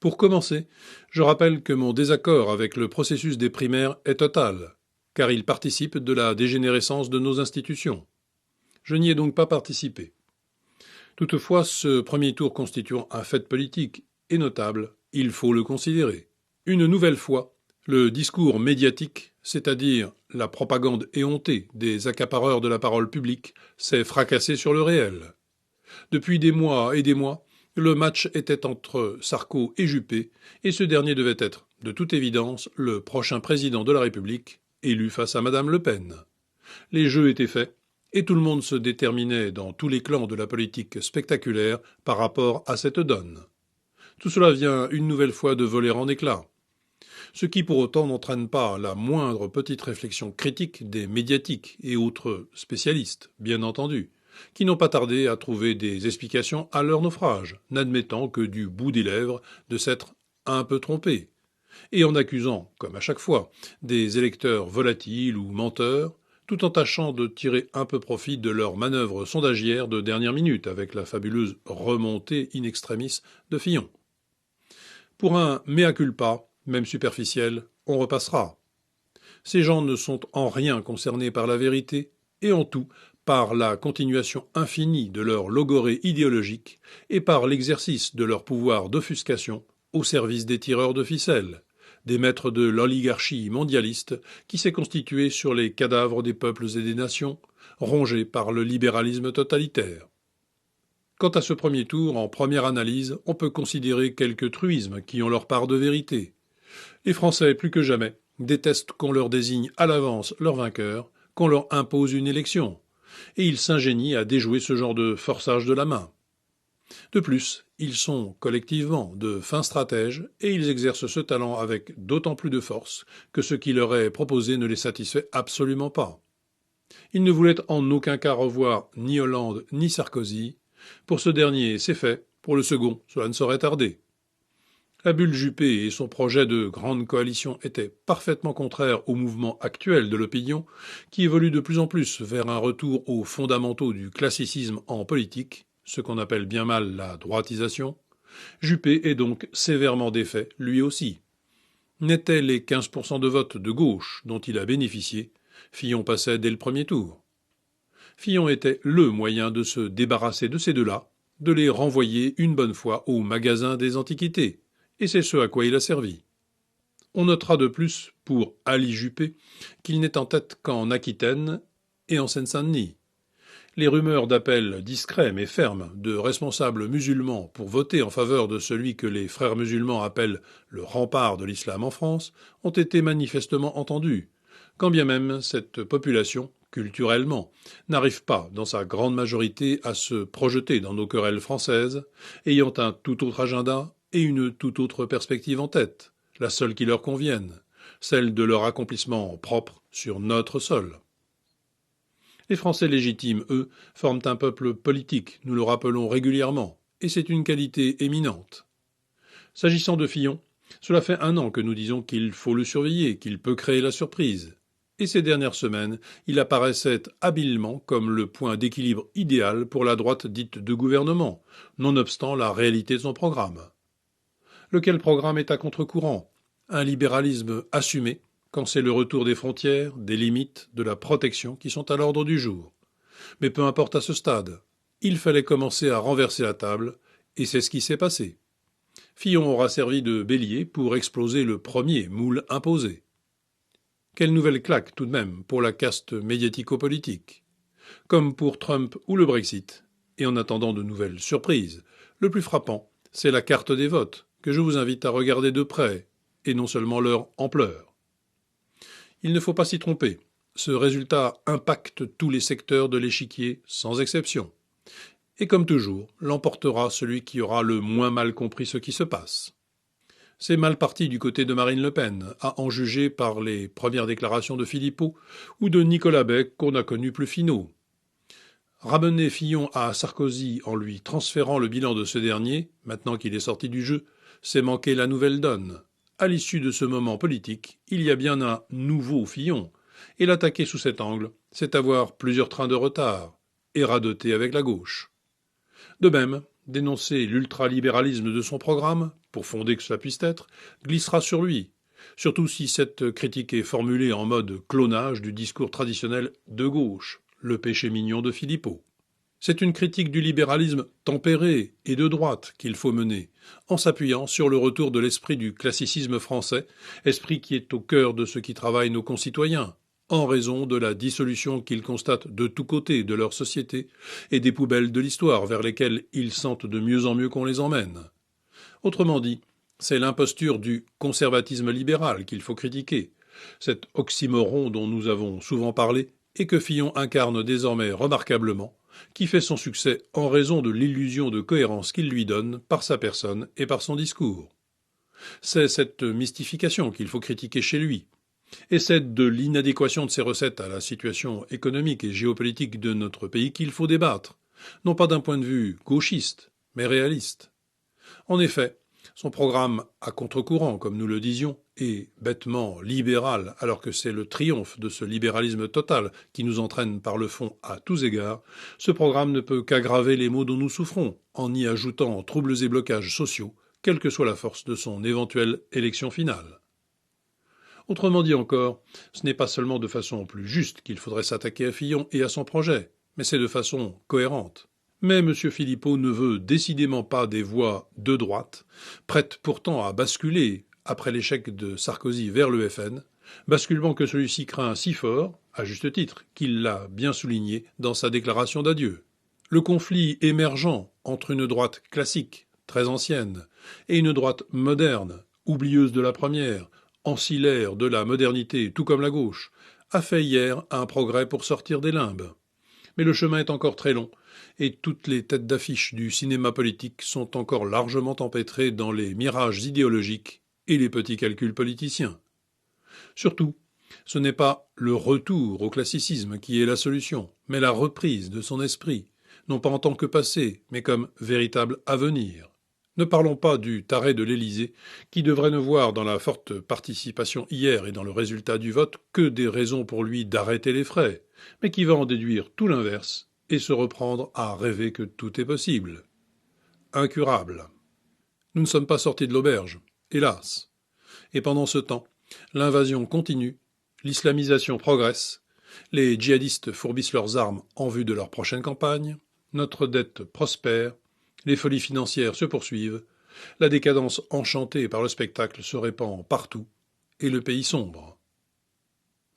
Pour commencer, je rappelle que mon désaccord avec le processus des primaires est total, car il participe de la dégénérescence de nos institutions. Je n'y ai donc pas participé. Toutefois, ce premier tour constituant un fait politique et notable, il faut le considérer. Une nouvelle fois, le discours médiatique, c'est-à-dire la propagande éhontée des accapareurs de la parole publique, s'est fracassé sur le réel. Depuis des mois et des mois, le match était entre Sarko et Juppé, et ce dernier devait être, de toute évidence, le prochain président de la République, élu face à Madame Le Pen. Les jeux étaient faits, et tout le monde se déterminait dans tous les clans de la politique spectaculaire par rapport à cette donne. Tout cela vient une nouvelle fois de voler en éclats. Ce qui pour autant n'entraîne pas la moindre petite réflexion critique des médiatiques et autres spécialistes, bien entendu, qui n'ont pas tardé à trouver des explications à leur naufrage, n'admettant que du bout des lèvres de s'être un peu trompés, et en accusant, comme à chaque fois, des électeurs volatiles ou menteurs, tout en tâchant de tirer un peu profit de leurs manœuvres sondagières de dernière minute avec la fabuleuse remontée in extremis de Fillon. Pour un mea culpa, même superficiel, on repassera. Ces gens ne sont en rien concernés par la vérité, et en tout par la continuation infinie de leur logorée idéologique et par l'exercice de leur pouvoir d'offuscation au service des tireurs de ficelles, des maîtres de l'oligarchie mondialiste qui s'est constituée sur les cadavres des peuples et des nations, rongés par le libéralisme totalitaire. Quant à ce premier tour, en première analyse, on peut considérer quelques truismes qui ont leur part de vérité. Les Français, plus que jamais, détestent qu'on leur désigne à l'avance leur vainqueur, qu'on leur impose une élection, et ils s'ingénient à déjouer ce genre de forçage de la main. De plus, ils sont collectivement de fins stratèges et ils exercent ce talent avec d'autant plus de force que ce qui leur est proposé ne les satisfait absolument pas. Ils ne voulaient en aucun cas revoir ni Hollande ni Sarkozy. Pour ce dernier, c'est fait. Pour le second, cela ne saurait tarder. La bulle Juppé et son projet de grande coalition étaient parfaitement contraires au mouvement actuel de l'opinion, qui évolue de plus en plus vers un retour aux fondamentaux du classicisme en politique, ce qu'on appelle bien mal la droitisation. Juppé est donc sévèrement défait, lui aussi. N'étaient les 15% de vote de gauche dont il a bénéficié, Fillon passait dès le premier tour. Fillon était le moyen de se débarrasser de ces deux-là, de les renvoyer une bonne fois au magasin des antiquités, et c'est ce à quoi il a servi. On notera de plus, pour Ali Juppé, qu'il n'est en tête qu'en Aquitaine et en Seine-Saint-Denis. Les rumeurs d'appels discrets mais fermes de responsables musulmans pour voter en faveur de celui que les frères musulmans appellent le rempart de l'islam en France ont été manifestement entendues, quand bien même cette population, culturellement, n'arrive pas, dans sa grande majorité, à se projeter dans nos querelles françaises, ayant un tout autre agenda et une toute autre perspective en tête, la seule qui leur convienne, celle de leur accomplissement propre sur notre sol. Les Français légitimes, eux, forment un peuple politique, nous le rappelons régulièrement, et c'est une qualité éminente. S'agissant de Fillon, cela fait 1 an que nous disons qu'il faut le surveiller, qu'il peut créer la surprise. Et ces dernières semaines, il apparaissait habilement comme le point d'équilibre idéal pour la droite dite de gouvernement, nonobstant la réalité de son programme. Lequel programme est à contre-courant? Un libéralisme assumé, quand c'est le retour des frontières, des limites, de la protection qui sont à l'ordre du jour. Mais peu importe à ce stade, il fallait commencer à renverser la table, et c'est ce qui s'est passé. Fillon aura servi de bélier pour exploser le premier moule imposé. Quelle nouvelle claque tout de même pour la caste médiatico-politique. Comme pour Trump ou le Brexit, et en attendant de nouvelles surprises, le plus frappant, c'est la carte des votes, que je vous invite à regarder de près, et non seulement leur ampleur. Il ne faut pas s'y tromper. Ce résultat impacte tous les secteurs de l'échiquier, sans exception. Et comme toujours, l'emportera celui qui aura le moins mal compris ce qui se passe. C'est mal parti du côté de Marine Le Pen, à en juger par les premières déclarations de Philippot ou de Nicolas Beck qu'on a connus plus finaux. Ramener Fillon à Sarkozy en lui transférant le bilan de ce dernier, maintenant qu'il est sorti du jeu, c'est manquer la nouvelle donne. À l'issue de ce moment politique, il y a bien un nouveau Fillon, et l'attaquer sous cet angle, c'est avoir plusieurs trains de retard, et radoter avec la gauche. De même, Dénoncer l'ultralibéralisme de son programme, pour fonder que cela puisse être, glissera sur lui, surtout si cette critique est formulée en mode clonage du discours traditionnel de gauche, le péché mignon de Philippot. C'est une critique du libéralisme tempéré et de droite qu'il faut mener, en s'appuyant sur le retour de l'esprit du classicisme français, esprit qui est au cœur de ce qui travaille nos concitoyens, en raison de la dissolution qu'ils constatent de tous côtés de leur société et des poubelles de l'histoire vers lesquelles ils sentent de mieux en mieux qu'on les emmène. Autrement dit, c'est l'imposture du conservatisme libéral qu'il faut critiquer, cet oxymoron dont nous avons souvent parlé et que Fillon incarne désormais remarquablement, qui fait son succès en raison de l'illusion de cohérence qu'il lui donne par sa personne et par son discours. C'est cette mystification qu'il faut critiquer chez lui, et c'est de l'inadéquation de ses recettes à la situation économique et géopolitique de notre pays qu'il faut débattre, non pas d'un point de vue gauchiste, mais réaliste. En effet, son programme à contre-courant, comme nous le disions, est bêtement libéral, alors que c'est le triomphe de ce libéralisme total qui nous entraîne par le fond à tous égards. Ce programme ne peut qu'aggraver les maux dont nous souffrons, en y ajoutant troubles et blocages sociaux, quelle que soit la force de son éventuelle élection finale. Autrement dit encore, ce n'est pas seulement de façon plus juste qu'il faudrait s'attaquer à Fillon et à son projet, mais c'est de façon cohérente. Mais M. Philippot ne veut décidément pas des voix de droite, prêtes pourtant à basculer, après l'échec de Sarkozy vers le FN, basculement que celui-ci craint si fort, à juste titre, qu'il l'a bien souligné dans sa déclaration d'adieu. Le conflit émergent entre une droite classique, très ancienne, et une droite moderne, oublieuse de la première, ancillaire de la modernité, tout comme la gauche, a fait hier un progrès pour sortir des limbes. Mais le chemin est encore très long, et toutes les têtes d'affiche du cinéma politique sont encore largement empêtrées dans les mirages idéologiques et les petits calculs politiciens. Surtout, ce n'est pas le retour au classicisme qui est la solution, mais la reprise de son esprit, non pas en tant que passé, mais comme véritable avenir. Ne parlons pas du taré de l'Élysée, qui devrait ne voir dans la forte participation hier et dans le résultat du vote que des raisons pour lui d'arrêter les frais, mais qui va en déduire tout l'inverse et se reprendre à rêver que tout est possible. Incurable. Nous ne sommes pas sortis de l'auberge, hélas. Et pendant ce temps, l'invasion continue, l'islamisation progresse, les djihadistes fourbissent leurs armes en vue de leur prochaine campagne, notre dette prospère, les folies financières se poursuivent, la décadence enchantée par le spectacle se répand partout, et le pays sombre.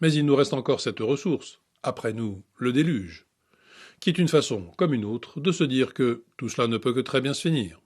Mais il nous reste encore cette ressource, après nous, le déluge, qui est une façon, comme une autre, de se dire que tout cela ne peut que très bien se finir.